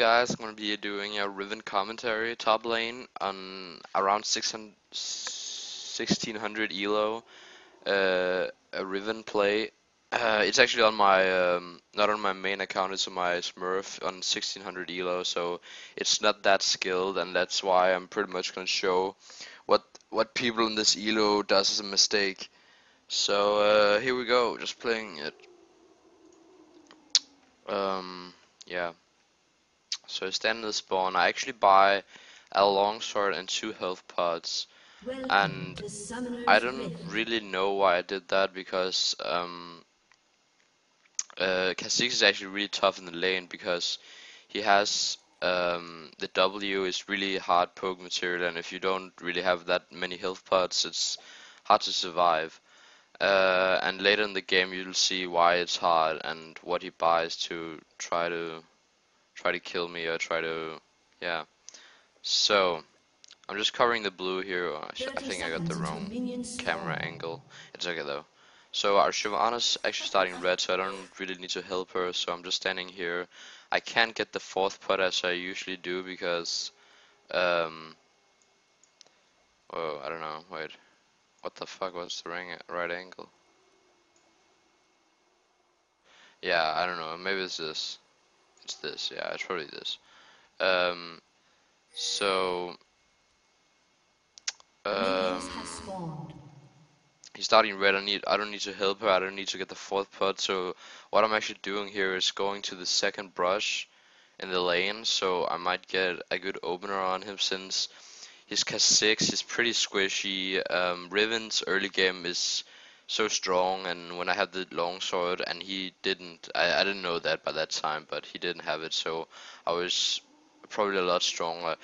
guys, I'm gonna be doing a Riven commentary top lane on around 600, 1600 elo, a Riven play. It's actually on my, not on my main account, it's on my smurf on 1600 elo, so it's not that skilled, and that's why I'm pretty much gonna show what people in this elo does as a mistake. So here we go, just playing it. Yeah. So I stand in the spawn. I actually buy a longsword and 2 health pods, Welcome and to I Summoner's don't Rift. really know why I did that because Kha'Zix is actually really tough in the lane because he has the W is really hard poke material, and if you don't really have that many health pods, it's hard to survive. And later in the game, you'll see why it's hard and what he buys to try to kill me or try to, yeah. So I'm just covering the blue here. Oh, I 30 think I got the seconds until wrong minions camera spawn. angle. It's okay though. So our Shyvana's actually starting red, so I don't really need to help her. So I'm just standing here. I can't get the 4th pot as I usually do because, um, oh, I don't know. Wait, what the fuck was the right angle? Yeah, I don't know. Maybe it's this. It's this. Yeah, it's probably this. Um, so, Minions have um. spawned. He's starting red. I don't need to help her. I don't need to get the 4th pot. So what I'm actually doing here is going to the 2nd brush in the lane. So I might get a good opener on him since he's Kha'Zix. He's pretty squishy. Riven's early game is so strong, and when I had the longsword and he didn't, I didn't know that by that time, but he didn't have it. So I was probably a lot stronger.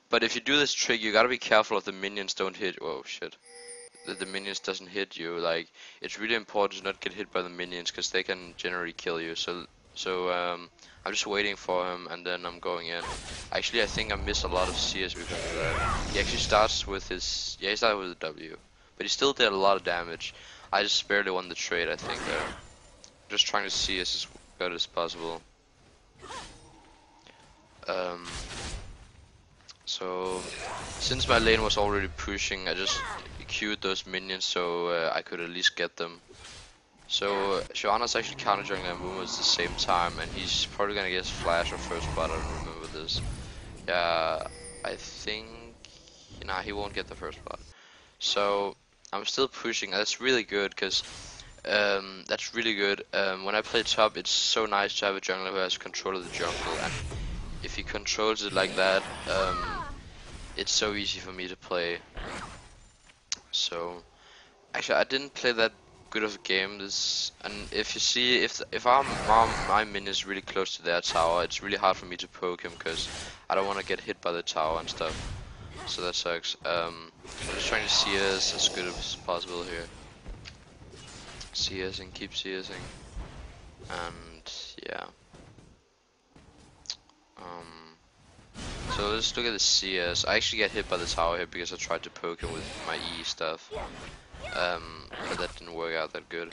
But if you do this trick, you gotta be careful if the minions don't hit. Oh shit, that the minions doesn't hit you. Like, it's really important to not get hit by the minions because they can generally kill you. So I'm just waiting for him and then I'm going in. Actually, I think I missed a lot of CS because of that. He actually starts with his, yeah, he started with a W, but he still did a lot of damage. I just barely won the trade, I think there. Just trying to CS as good as possible. Um, So, since my lane was already pushing, I just queued those minions so I could at least get them. So, Shyvana's actually counter jungling Amumu at the same time, and he's probably gonna get his flash or first blood, I don't remember this. Yeah, I think, nah, he won't get the first blood. So, I'm still pushing, that's really good, because that's really good. When I play top, it's so nice to have a jungler who has control of the jungle, and if he controls it like that, it's so easy for me to play. So actually, I didn't play that good of a game this, and if you see, if my min is really close to their tower, it's really hard for me to poke him because I don't want to get hit by the tower and stuff. So that sucks. I'm just trying to CS as good as possible here. CSing, keep CSing, and yeah. Um, so let's look at the CS. I actually get hit by the tower here because I tried to poke him with my E stuff. But that didn't work out that good.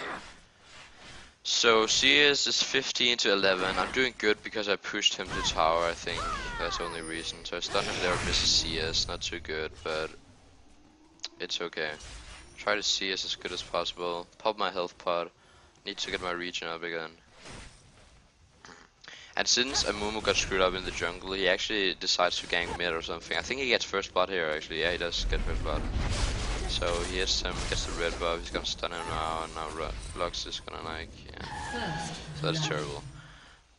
So CS is 15 to 11. I'm doing good because I pushed him to tower, I think. That's the only reason. So I stunned him there with Mrs. CS. Not too good, but it's okay. Try to CS as good as possible. Pop my health pod. Need to get my regen up again. And since Amumu got screwed up in the jungle, he actually decides to gank mid or something. I think he gets first blood here actually. Yeah, he does get first blood. So he hits him, gets the red buff, he's gonna stun him now, and now Lux is gonna like, yeah. So that's terrible.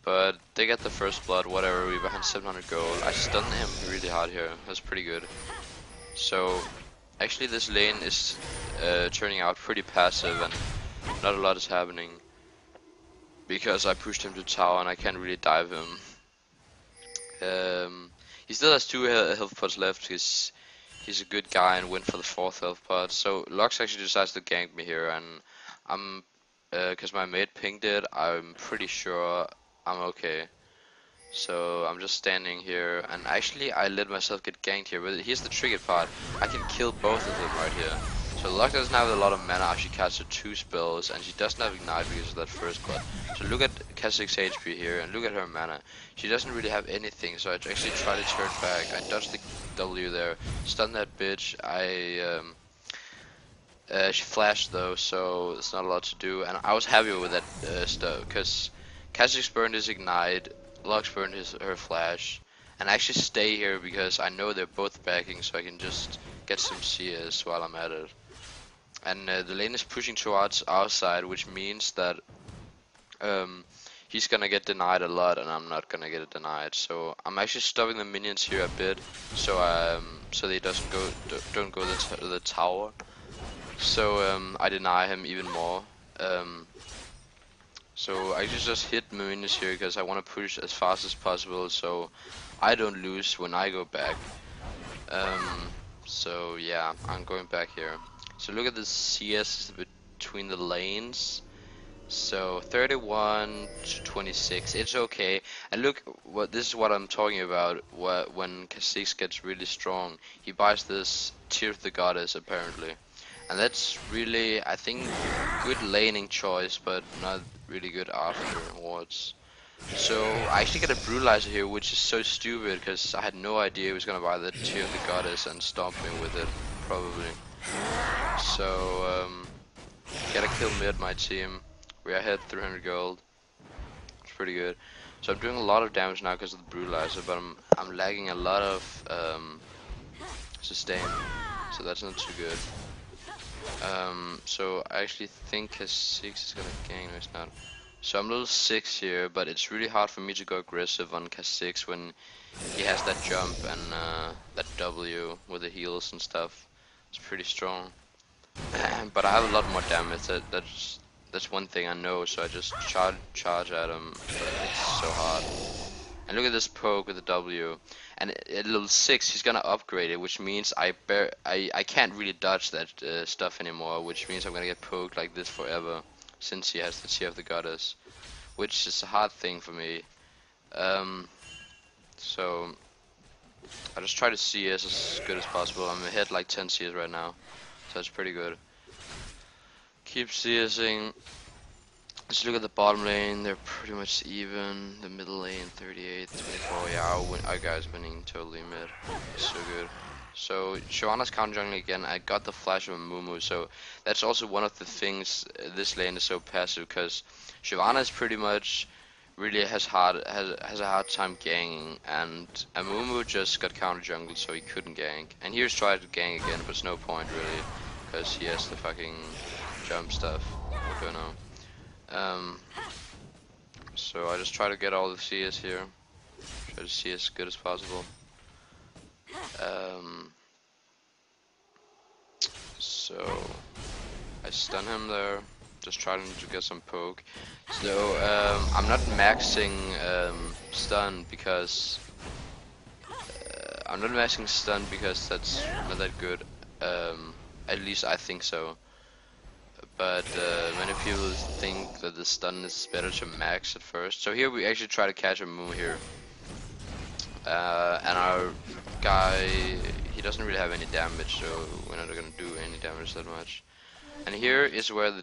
But they get the first blood, whatever, we behind 700 gold. I stunned him really hard here, that's pretty good. So, actually this lane is turning out pretty passive and not a lot is happening. Because I pushed him to tower and I can't really dive him. He still has 2 health pods left, because he's a good guy and went for the 4th health pod. So Lux actually decides to gank me here, and I'm, cause my mate pinged it, I'm pretty sure I'm okay. So I'm just standing here, and actually I let myself get ganked here, but here's the tricky part. I can kill both of them right here. So Lux doesn't have a lot of mana. She casted 2 spells, and she doesn't have Ignite because of that first blood. So look at Kha'Zix's HP here, and look at her mana. She doesn't really have anything, so I actually try to turn back. I dodged the W there, stun that bitch. She flashed though, so there's not a lot to do. And I was happy with that stuff, because Kha'Zix burned his Ignite, Lux burned her flash. And I actually stay here because I know they're both backing, so I can just get some CS while I'm at it. And the lane is pushing towards our side, which means that he's gonna get denied a lot, and I'm not gonna get it denied. So I'm actually stopping the minions here a bit, so they don't go to the tower. So I deny him even more. So I just hit my minions here because I want to push as fast as possible, so I don't lose when I go back. So yeah, I'm going back here. So look at the CS between the lanes. So 31 to 26, it's okay. And look, this is what I'm talking about. When Kha'Zix gets really strong, he buys this Tear of the Goddess apparently, and that's really, I think, good laning choice, but not really good afterwards. So I actually get a Brutalizer here, which is so stupid because I had no idea he was gonna buy the Tear of the Goddess and stomp me with it, probably. So gotta kill mid my team. We're ahead 300 gold. It's pretty good. So I'm doing a lot of damage now because of the Brutalizer, but I'm lagging a lot of sustain, so that's not too good. So I actually think Kha'Zix is gonna gang, no it's not. So I'm level 6 here, but it's really hard for me to go aggressive on Kha'Zix when he has that jump and that W with the heals and stuff. It's pretty strong. But I have a lot more damage, that's one thing I know, so I just charge at him, but it's so hard. And look at this poke with the W. And at level 6 he's gonna upgrade it, which means I can't really dodge that stuff anymore, which means I'm gonna get poked like this forever, since he has the Tear of the Goddess, which is a hard thing for me. So I just try to CS as good as possible. I'm ahead like 10 CS right now, so it's pretty good. Keep CSing. Let's look at the bottom lane, they're pretty much even. The middle lane, 38, 24, yeah, our guy's winning totally mid. It's so good. So, Shyvana's counter jungling again, I got the flash of a Mumu, so that's also one of the things this lane is so passive, because Shyvana is pretty much, really has a hard time ganging, and Amumu just got counter jungle, so he couldn't gank. And here's tried to gank again, but it's no point really, because he has the fucking jump stuff. I don't know. So I just try to get all the CS here. Try to see as good as possible. So I stun him there, just trying to get some poke. So I'm not maxing stun because that's not that good. At least I think so. But many people think that the stun is better to max at first. So here we actually try to catch a Moo here. And our guy, he doesn't really have any damage, so we're not gonna do any damage that much. And here is where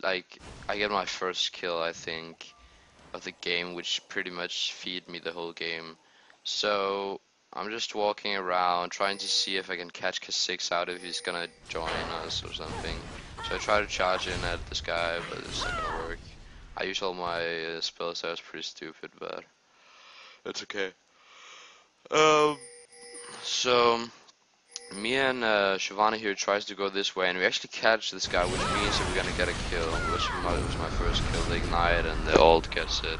I get my first kill, I think, of the game, which pretty much feed me the whole game. So I'm just walking around trying to see if I can catch Kha'Zix out if he's gonna join us or something. So I try to charge in at this guy, but it's not gonna work. I use all my spells, so it's pretty stupid, but it's okay. So me and Shyvana here tries to go this way, and we actually catch this guy, which means that we're gonna get a kill, which was my first kill. The ignite and the ult gets it.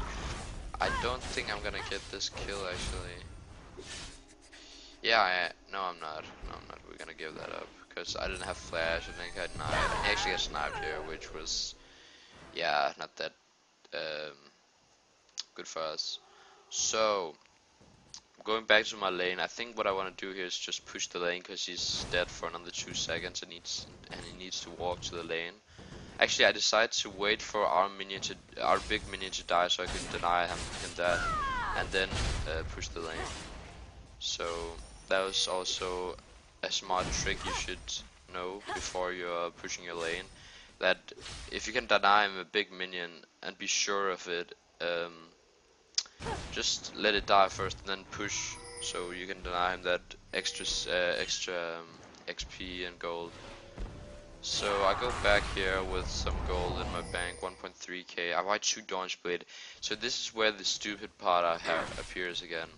I don't think I'm gonna get this kill actually. Yeah, no I'm not. We're gonna give that up because I didn't have flash. I think I had knife. And he actually got sniped here, which was, yeah, not that good for us. So going back to my lane, I think what I want to do here is just push the lane because he's dead for another 2 seconds and he needs to walk to the lane. Actually, I decided to wait for our big minion to die so I could deny him that, and then push the lane. So that was also a smart trick you should know before you're pushing your lane, that if you can deny him a big minion and be sure of it, just let it die first and then push, so you can deny him that extra XP and gold. So I go back here with some gold in my bank, 1.3k. I buy 2 Dawn's Blade. So this is where the stupid part I have appears again.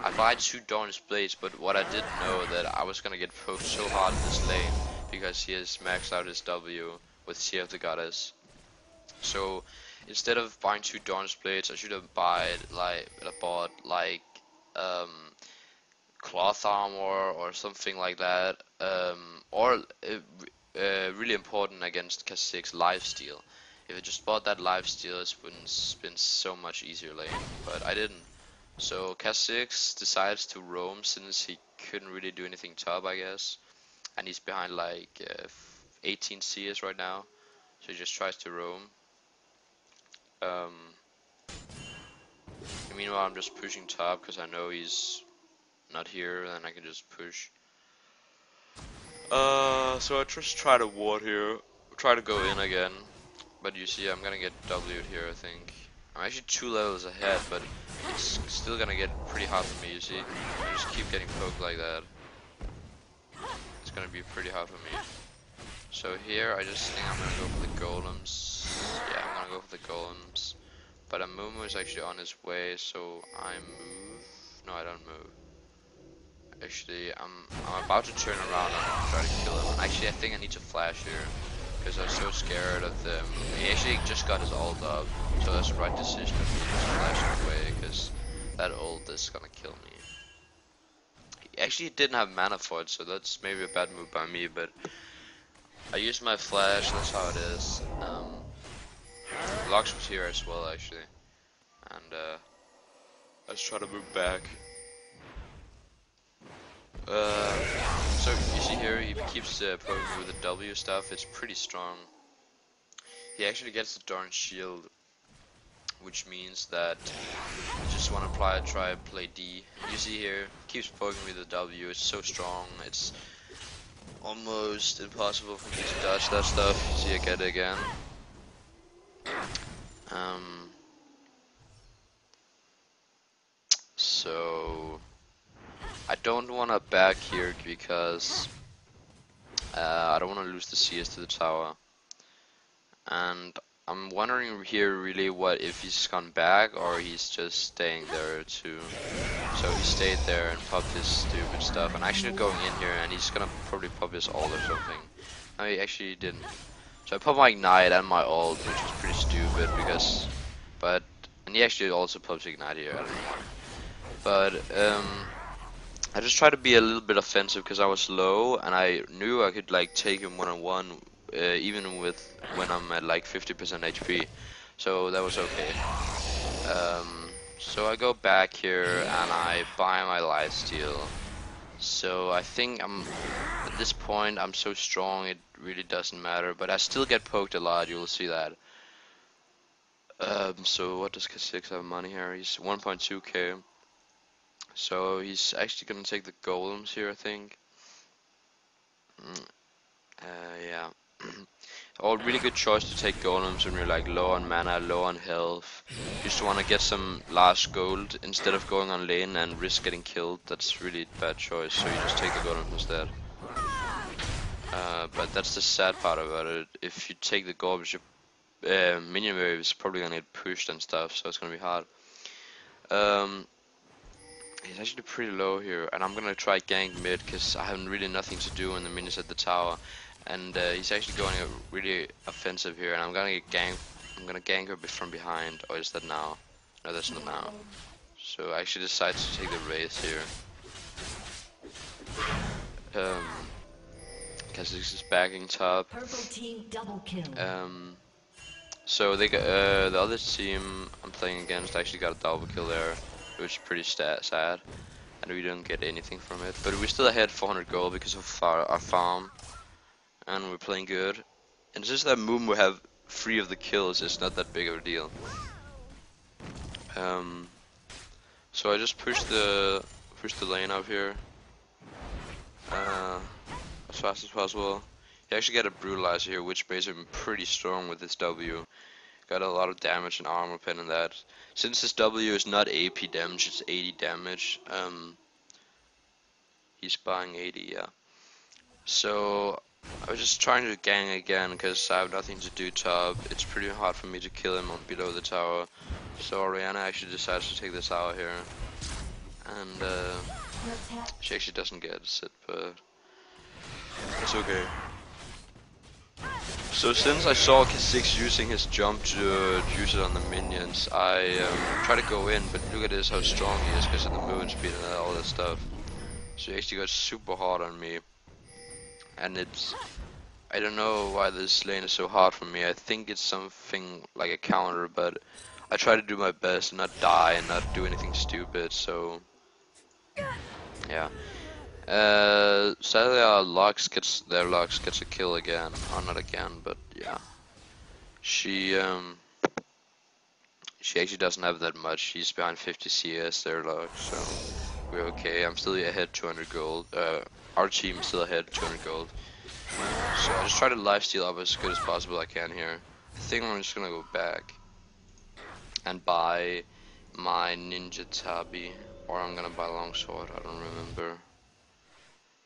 I buy 2 Dawn's Blades, but what I didn't know that I was gonna get poked so hard in this lane because he has maxed out his W with Seer of the Goddess. So instead of buying 2 Dawn's Blades, I should have bought like cloth armor or something like that, or really important against Kha'Zix lifesteal. If I just bought that lifesteal, it would have been so much easier lane, but I didn't. So Kha'Zix decides to roam since he couldn't really do anything top, I guess, and he's behind like 18 CS right now, so he just tries to roam. Meanwhile, I'm just pushing top because I know he's not here, and I can just push. So I just try to ward here, try to go in again, but you see I'm gonna get W'd here, I think. I'm actually 2 levels ahead, but it's still gonna get pretty hard for me, you see. I just keep getting poked like that. It's gonna be pretty hard for me. So here, I just think I'm gonna go for the golems. Yeah, I'm gonna go for the golems. But Amumu is actually on his way, so I move. No, I don't move. Actually, I'm about to turn around and try to kill him. Actually, I think I need to flash here because I was so scared of them. He actually just got his ult up, so that's the right decision of me to flash away because that ult is gonna kill me. He actually didn't have mana for it, so that's maybe a bad move by me, but I used my flash, that's how it is. Lux was here as well, actually, and let's try to move back. So you see here, he keeps probing me with the W stuff. It's pretty strong. He actually gets the darn shield, which means that you just want to try and play D. You see here, keeps poking me with the W. It's so strong. It's almost impossible for me to dodge that stuff. You see, I get it again. So I don't want to back here because I don't want to lose the CS to the tower, and I'm wondering here really what if he's gone back or he's just staying there too. So he stayed there and popped his stupid stuff, and actually going in here and he's gonna probably pop his ult or something. No, he actually didn't. So I popped my ignite and my ult, which was pretty stupid because, and he actually also pops ignite here. I don't know. But I just tried to be a little bit offensive because I was low and I knew I could like take him one-on-one even with when I'm at like 50% HP, so that was okay. So I go back here and I buy my lifesteal. So I think at this point I'm so strong it really doesn't matter, but I still get poked a lot, you'll see that. So what does Kha'Zix have money here? He's 1.2k. So he's actually gonna take the golems here, I think. Yeah. All really good choice to take golems when you're like low on mana, low on health. You just want to get some last gold instead of going on lane and risk getting killed. That's really bad choice. So you just take the golems instead. But that's the sad part about it. If you take the golems, your minion wave is probably gonna get pushed and stuff, so it's gonna be hard. He's actually pretty low here, and I'm gonna try gank mid because I have really nothing to do when the minions at the tower. And he's actually going really offensive here, and I'm gonna get gank. I'm gonna gank her from behind. Or is that now? No, that's not now. So I actually decide to take the Wraith here. Because this is backing top. So they got, the other team I'm playing against actually got a double kill there, which is pretty sad, and we don't get anything from it. But we still ahead 400 gold because of our farm, and we're playing good. And it's just that Moon will have 3 of the kills, it's not that big of a deal. So I just push the lane up here as fast as possible. He actually got a brutalizer here, which makes him pretty strong with his W. Got a lot of damage and armor pen in that. Since his W is not AP damage, it's 80 damage. He's buying 80, yeah. So I was just trying to gang again because I have nothing to do top. It's pretty hard for me to kill him on below the tower. So Oriana actually decides to take this tower here. And she actually doesn't get it, but it's okay. So since I saw K6 using his jump to use it on the minions, I try to go in, but look at this how strong he is because of the movement speed and all that stuff. So he actually got super hard on me. And I don't know why this lane is so hard for me. I think it's something like a counter, but I try to do my best and not die and not do anything stupid, so yeah. Sadly our Lux gets a kill again. Or not again, but yeah. She actually doesn't have that much. She's behind 50 CS there, Lux, so we're okay. I'm still ahead 200 gold. Our team is still ahead 200 gold. So I just try to lifesteal up as good as possible I can here. I think I'm just gonna go back and buy my ninja tabi, or I'm gonna buy longsword, I don't remember.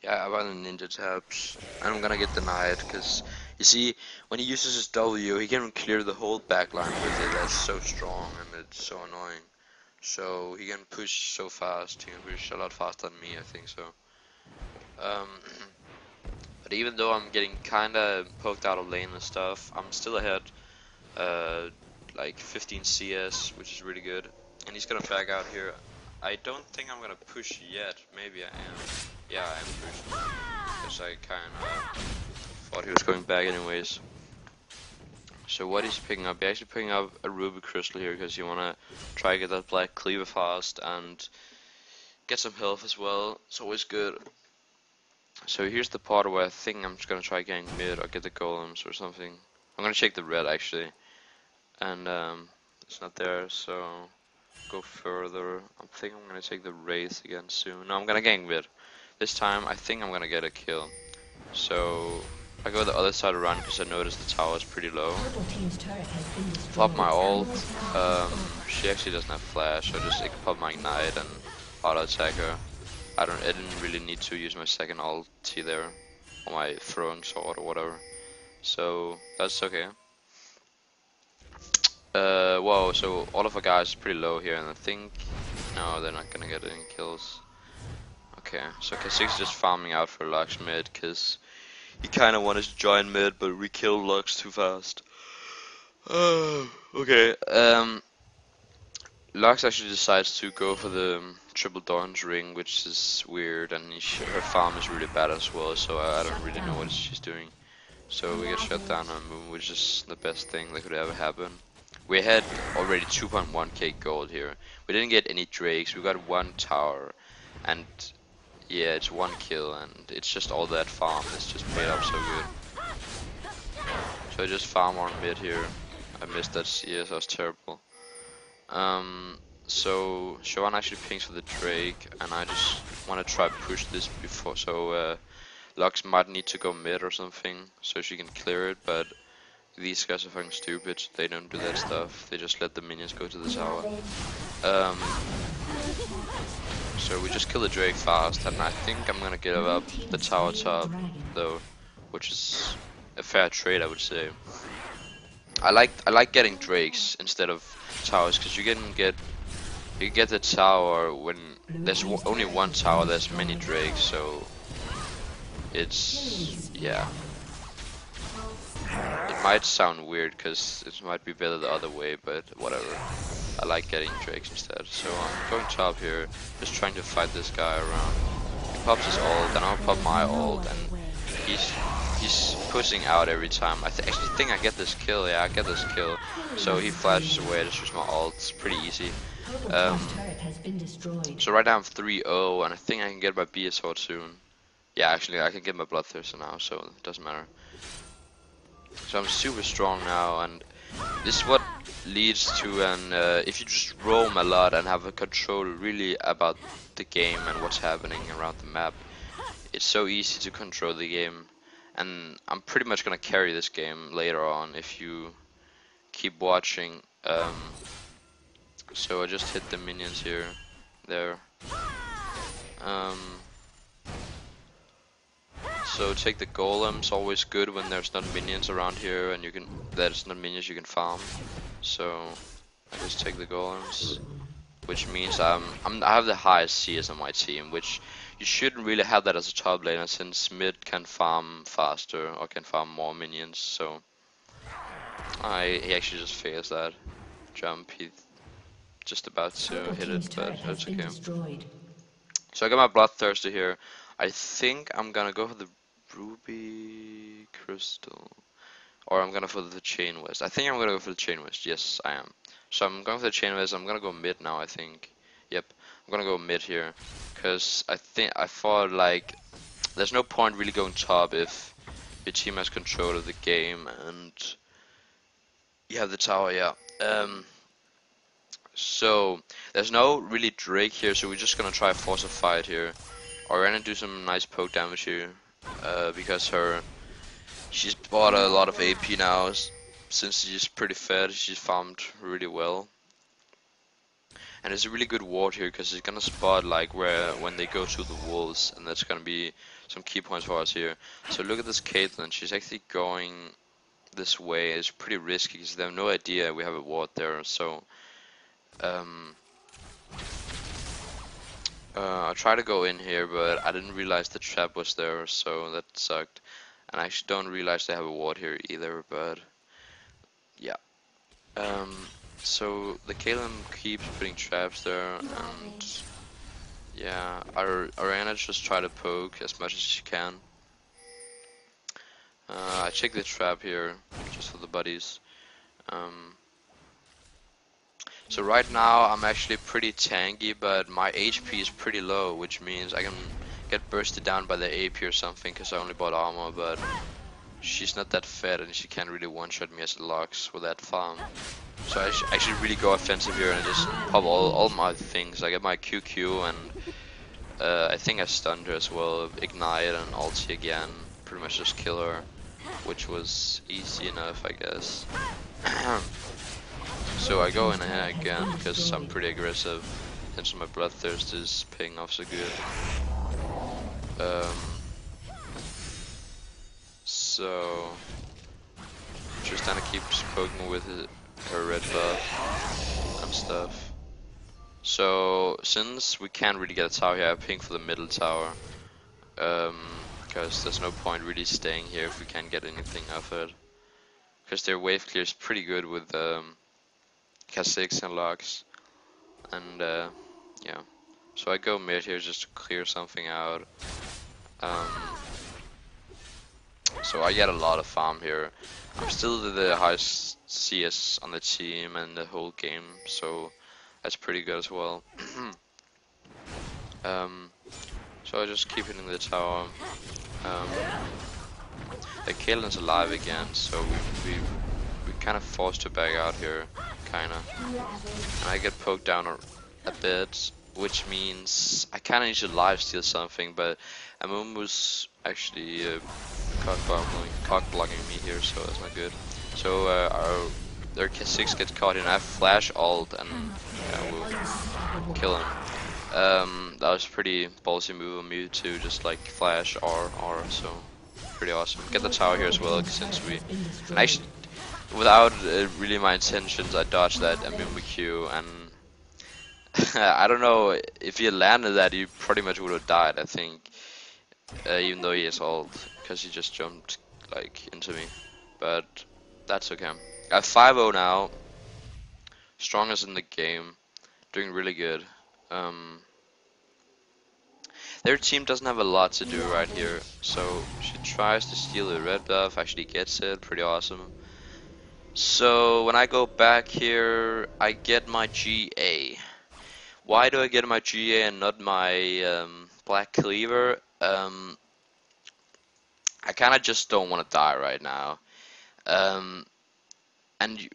Yeah, I buy the ninja tabs, and I'm gonna get denied, because you see, when he uses his W, he can clear the whole backline with it. That's so strong, and it's so annoying. So he can push so fast, he can push a lot faster than me, I think so. But even though I'm getting kinda poked out of lane and stuff, I'm still ahead, like 15 CS, which is really good. And he's gonna back out here. I don't think I'm gonna push yet. Maybe I am. Yeah, I am pushing. Because I kinda thought he was going back anyways. So what he's picking up, he's actually picking up a ruby crystal here because you wanna try to get that black cleaver fast and get some health as well. It's always good. So here's the part where I think I'm just gonna try getting mid or get the golems or something. I'm gonna check the red actually. And it's not there, so go further. I think I'm gonna take the wraith again soon. No, I'm gonna gank mid. This time I think I'm gonna get a kill. So I go the other side around because I noticed the tower is pretty low. Pop my ult. She actually doesn't have flash, so just pop my ignite and auto attack her. I didn't really need to use my second ulti there, or my throwing sword or whatever. So that's okay. Whoa, so all of our guys are pretty low here, and I think no, they're not gonna get any kills. Okay, so K6 is just farming out for Lux mid, cause he kinda wanted to join mid, but we killed Lux too fast. Okay, Lux actually decides to go for the triple Dawn's ring, which is weird, and her farm is really bad as well, so I don't really know what she's doing. So we get shut down on Moon, which is the best thing that could ever happen. We had already 2.1k gold here. We didn't get any drakes, we got one tower, and yeah, it's one kill, and it's just all that farm. It's just made up so good. So I just farm on mid here. I missed that CS, I was terrible. So Siobhan actually pings for the Drake, and I just want to try push this before, so Lux might need to go mid or something, so she can clear it, but these guys are fucking stupid, they don't do that stuff, they just let the minions go to the tower. So we just kill the Drake fast, and I think I'm gonna give up the tower top, though, which is a fair trade, I would say. I like getting Drakes instead of towers, because you can get the tower when there's only one tower, there's many Drakes, so it's, yeah. It might sound weird because it might be better the other way, but whatever. I like getting Drakes instead. So I'm going top here, just trying to fight this guy around. He pops his ult, and I'll pop my ult, and he's pushing out every time. I actually think I get this kill. Yeah, I get this kill. So he flashes away. I just use my ult. It's pretty easy. So right now I'm 3-0, and I think I can get my BS sword soon. Yeah, actually I can get my Bloodthirster now, so it doesn't matter. So I'm super strong now, and this is what leads to if you just roam a lot and have a control really about the game and what's happening around the map, it's so easy to control the game. and I'm pretty much gonna carry this game later on if you keep watching. So I just hit the minions here, there. Um, so take the golems, always good when there's not minions around here, and there's not minions you can farm. So I just take the golems, which means I have the highest CS on my team, which you shouldn't really have that as a top laner since mid can farm faster or can farm more minions. So he actually just fails that jump. He just about to hit it, but that's okay. So I got my Bloodthirster here. I think I'm gonna go for the Ruby Crystal. Or I'm gonna for the Chain West. I think I'm gonna go for the Chain West. Yes, I am. So I'm going for the Chain West. I'm gonna go mid now, I think. Yep, I'm gonna go mid here. Because I thought like, there's no point really going top if your team has control of the game and you have the tower, yeah. So there's no really Drake here, so we're just gonna try force a fight here. Or we're gonna do some nice poke damage here, because she's bought a lot of AP now, since she's pretty fed. She's farmed really well, and it's a really good ward here because it's gonna spot like when they go to the walls, and that's gonna be some key points for us here. So look at this Caitlyn. She's actually going this way. It's pretty risky because they have no idea we have a ward there. So I tried to go in here, but I didn't realize the trap was there, so that sucked. And I actually don't realize they have a ward here either, but yeah. So the Caitlyn keeps putting traps there, and yeah, Ariana just try to poke as much as she can. I check the trap here, just for the buddies. So right now I'm actually pretty tanky, but my HP is pretty low, which means I can get bursted down by the AP or something, because I only bought armor, but she's not that fed and she can't really one-shot me as it locks with that farm. So I should really go offensive here and just pop all my things. I get my QQ and I think I stunned her as well, ignite and ulti again, pretty much just kill her, which was easy enough, I guess. So I go in here again because I'm pretty aggressive, since my Bloodthirst is paying off so good. So Tristana keeps poking with her red buff and stuff. So since we can't really get a tower here, I ping for the middle tower. Because there's no point really staying here if we can't get anything off it. Because their wave clear is pretty good with K6 and locks. And yeah. So I go mid here just to clear something out. So I get a lot of farm here. I'm still the highest CS on the team and the whole game, so that's pretty good as well. So I just keep hitting the tower. The Caitlyn's alive again, so we kind of forced to back out here, kinda. And I get poked down a bit, which means I kinda need to lifesteal something, but Amumu's actually cock blocking me here, so that's not good. So their K6 gets caught in. I have flash ult and yeah, we'll kill him. That was pretty ballsy move of me to just like flash R, so pretty awesome. Get the tower here as well, since and actually without really my intentions, I dodged that Amumu Q, and I don't know, if he had landed that, he pretty much would have died, I think. Even though he has ult, because he just jumped like into me, but that's okay. I have 5-0 now, strongest in the game, doing really good. Their team doesn't have a lot to do right here, so she tries to steal the red buff, actually gets it, pretty awesome. So when I go back here, I get my GA. Why do I get my GA and not my Black Cleaver? I kinda just don't want to die right now. And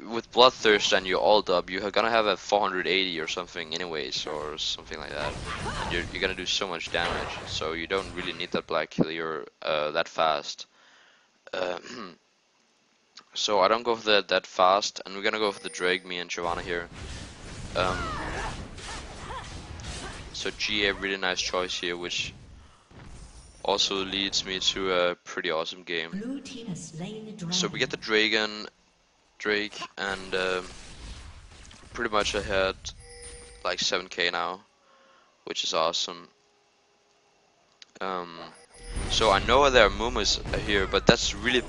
with Bloodthirst and your ult up, you're gonna have a 480 or something anyways, or something like that. And you're gonna do so much damage, so you don't really need that Black Cleaver that fast. Uh, so I don't go for that fast, and we're gonna go for the Drake, me and Giovanna here. Um, so GA, really nice choice here, which also leads me to a pretty awesome game. Blue team has slain the dragon. So we get the Drake, and pretty much ahead like 7k now, which is awesome. So I know there are Mumus here, but that's really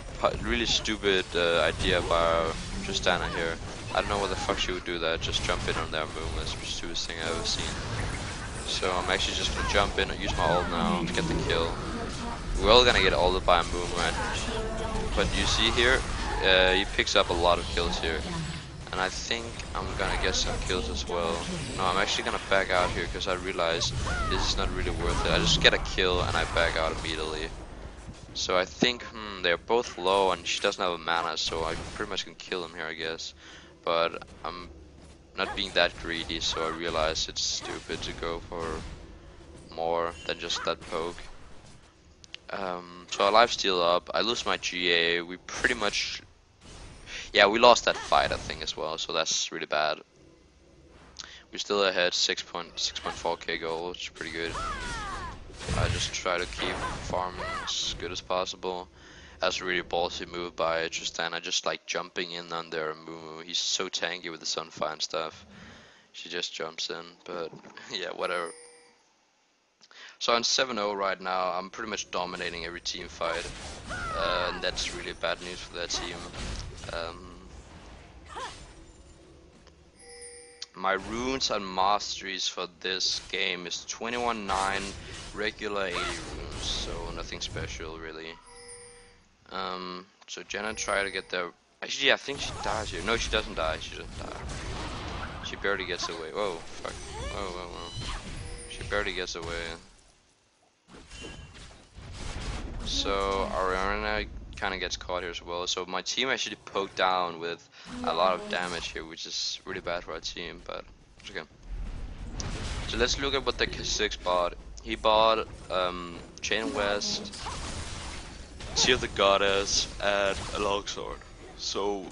stupid idea by Tristana here. I don't know what the fuck she would do that, just jump in on their Mumus, which is the stupidest thing I've ever seen. So I'm actually just gonna jump in and use my ult now to get the kill. We're all gonna get ulted by a Mumu, but you see here, he picks up a lot of kills here. And I think I'm gonna get some kills as well. No, I'm actually gonna back out here because I realize this is not really worth it. I just get a kill and I back out immediately. So I think, they're both low and she doesn't have a mana, so I pretty much can kill him here, I guess. But I'm not being that greedy, so I realize it's stupid to go for more than just that poke. So I lifesteal up, I lose my GA, we pretty much... Yeah, we lost that fight, I think, as well, so that's really bad. We're still ahead, 6.4k gold, which is pretty good. I just try to keep farming as good as possible. That's a really ballsy move by Tristana, just like jumping in on their Mumu. He's so tanky with the Sunfire and stuff. She just jumps in, but yeah, whatever. So I'm 7-0 right now, I'm pretty much dominating every team fight. And that's really bad news for that team. My runes and masteries for this game is 21-9, regular 80 runes, so nothing special really. So Jenna try to get there. Actually, I think she dies here. No, she doesn't die. She doesn't die. She barely gets away. Whoa, fuck. Whoa. She barely gets away. So Ariana kind of gets caught here as well. So my team actually poked down with a lot of damage here, which is really bad for our team, but it's okay. So let's look at what the K6 bought. He bought Chain West, Sea of the Goddess, and a Longsword. So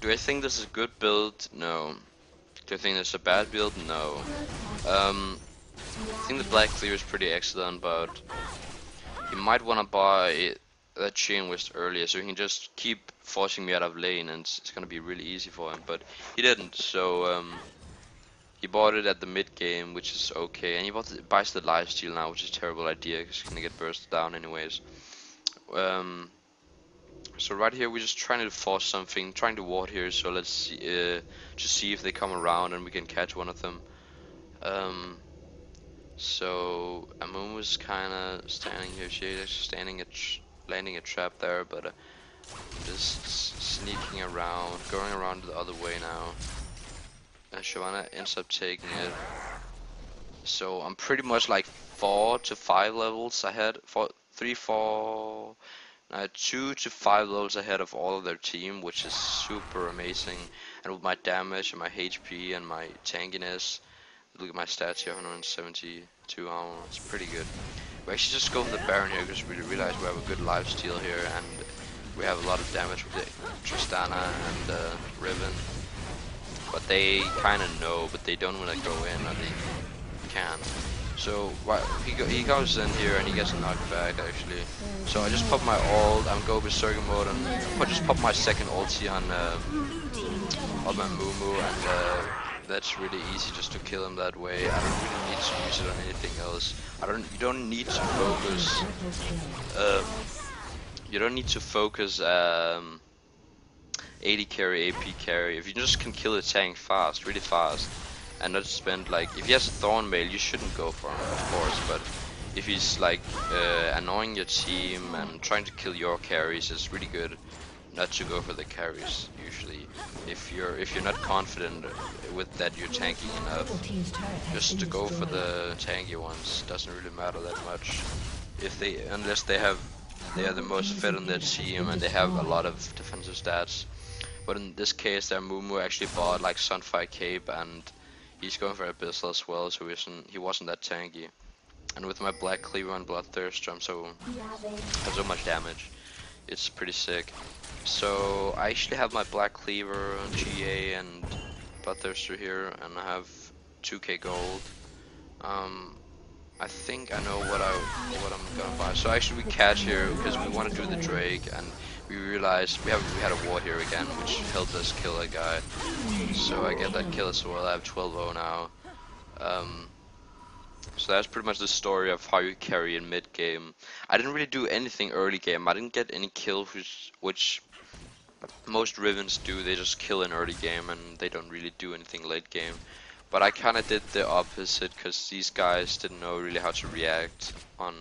do I think this is a good build? No. Do I think this is a bad build? No. I think the Black Clear is pretty excellent, but you might want to buy that Chain West earlier so he can just keep forcing me out of lane and it's gonna be really easy for him, but he didn't, so he bought it at the mid game, which is okay, and he buys the lifesteal now, which is a terrible idea because he's gonna get bursted down anyways. So right here we're just trying to force something, trying to ward here, so let's see, just see if they come around and we can catch one of them. So Amumu's kinda standing here, she's actually landing a trap there, but just sneaking around, going around the other way now. And Giovanna ends up taking it. So I'm pretty much like 4 to 5 levels ahead, 2 to 5 levels ahead of all of their team, which is super amazing. And with my damage and my HP and my tankiness, look at my stats here, 172 armor, it's pretty good. We actually just go for the Baron here because we realize we have a good lifesteal here and we have a lot of damage with the Tristana and Riven. But they kind of know, but they don't want to go in, or they can. So he goes in here and he gets knocked back actually. So I just pop my ult, I'm go berserker mode, and I just pop my second ulti on my Mumu, and that's really easy just to kill him that way. I don't really need to use it on anything else. You don't need to focus. You don't need to focus. 80 carry, AP carry. If you just can kill a tank fast, really fast, and not spend like, if he has a Thorn Mail, you shouldn't go for him, of course, but if he's like annoying your team and trying to kill your carries, it's really good not to go for the carries usually. If you're not confident with that you're tanking enough, just to go for the tanky ones doesn't really matter that much. Unless they are the most fit on their team and they have a lot of defensive stats. But in this case, their Mumu actually bought like Sunfire Cape, and he's going for Abyssal as well, so he wasn't that tanky. And with my Black Cleaver and Bloodthirster, I have so much damage. It's pretty sick. So I actually have my Black Cleaver, GA, and Bloodthirster here, and I have 2k gold. I think I know what I'm gonna buy. So actually we catch here because we want to do the Drake, and we realized we had a ward here again, which helped us kill a guy. So I get that kill as well. I have 12-0 now. So that's pretty much the story of how you carry in mid game. I didn't really do anything early game. I didn't get any kills, which most Rivens do. They just kill in early game and they don't really do anything late game. But I kind of did the opposite because these guys didn't know really how to react on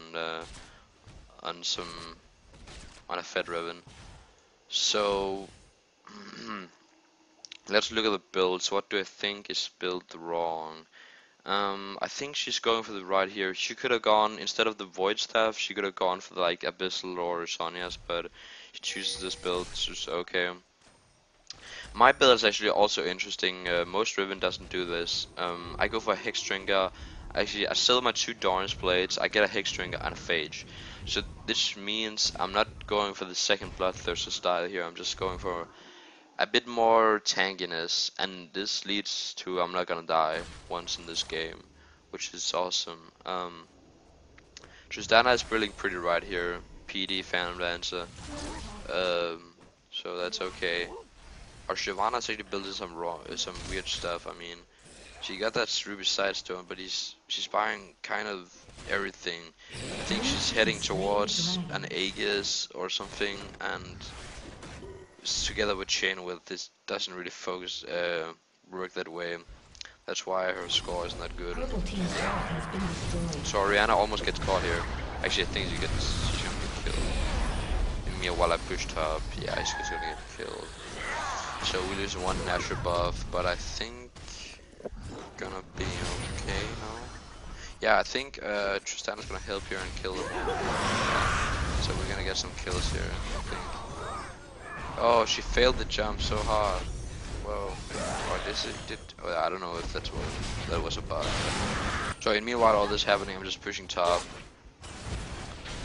on a Fed Riven. So let's look at the builds. What do I think is built wrong? I think she's going for the right here. She could have gone, instead of the Void Staff, she could have gone for the, like, Abyssal or Sonya's, but she chooses this build, so it's okay. My build is actually also interesting. Most Riven doesn't do this. I go for a Hexdrinker. Actually, I sell my 2 Dorn's Blades, I get a Hexdrinker and a Phage. So this means I'm not going for the second Bloodthirster style here, I'm just going for a bit more tankiness, and this leads to I'm not gonna die once in this game, which is awesome. Tristana is building pretty right here, PD, Phantom Lancer, so that's okay. Our Shyvana's actually building some weird stuff. I mean, she got that Ruby Sidestone, but she's buying kind of everything. I think she's heading towards an Aegis or something, and together with Chain Will, this doesn't really work that way. That's why her score is not good. So Orianna almost gets caught here. Actually, I think she's gonna get killed. Mia, while I push top, yeah, she's gonna get killed. So we lose 1 natural buff, but I think gonna be okay now. Yeah, I think Tristana's gonna help here and kill them. So we're gonna get some kills here, I think. Oh, she failed the jump so hard. Whoa. Oh, I don't know if that was a bug. So meanwhile all this happening, I'm just pushing top.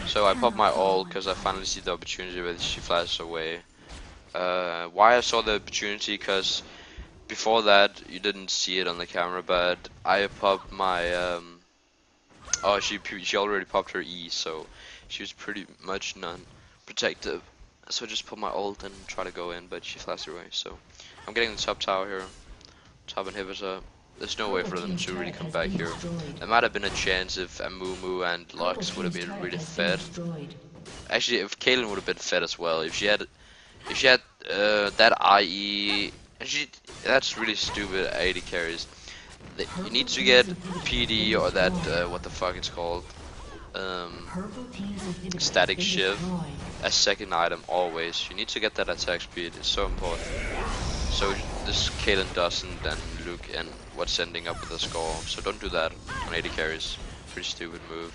So I pop my ult because I finally see the opportunity where she flies away. Why I saw the opportunity, because before that you didn't see it on the camera, but I popped my oh, she already popped her E, so she was pretty much non-protective. So I just put my ult and try to go in, but she flashed away. So I'm getting the top tower here, top inhibitor. There's no way for them to really come back here. There might have been a chance if Amumu and Lux would have been really fed. Actually, if Kaylin would have been fed as well. If she had that IE, that's really stupid. 80 carries. You need to get PD or that what the fuck it's called. Static shiv as second item always. You need to get that attack speed, it's so important. So this Kaylin doesn't, and Luke and what's ending up with the score. So don't do that on 80 carries. Pretty stupid move.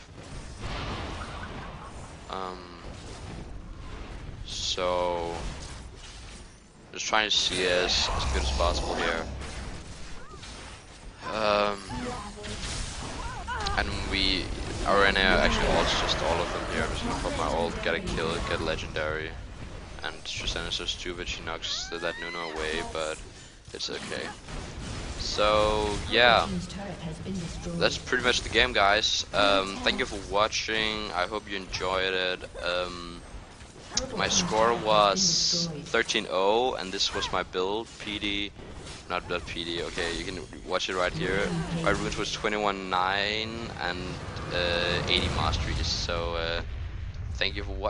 So just trying to CS as good as possible here. And our NA actually ults just all of them here. I'm just gonna put my ult, get a kill, get legendary. And Tristana is so stupid, she knocks that Nuno away, but it's okay. So yeah, that's pretty much the game, guys. Thank you for watching, I hope you enjoyed it. My score was 13-0, and this was my build, PD. Not that PD, okay, you can watch it right here. My runes was 21-9 and 80 masteries, so thank you for watching.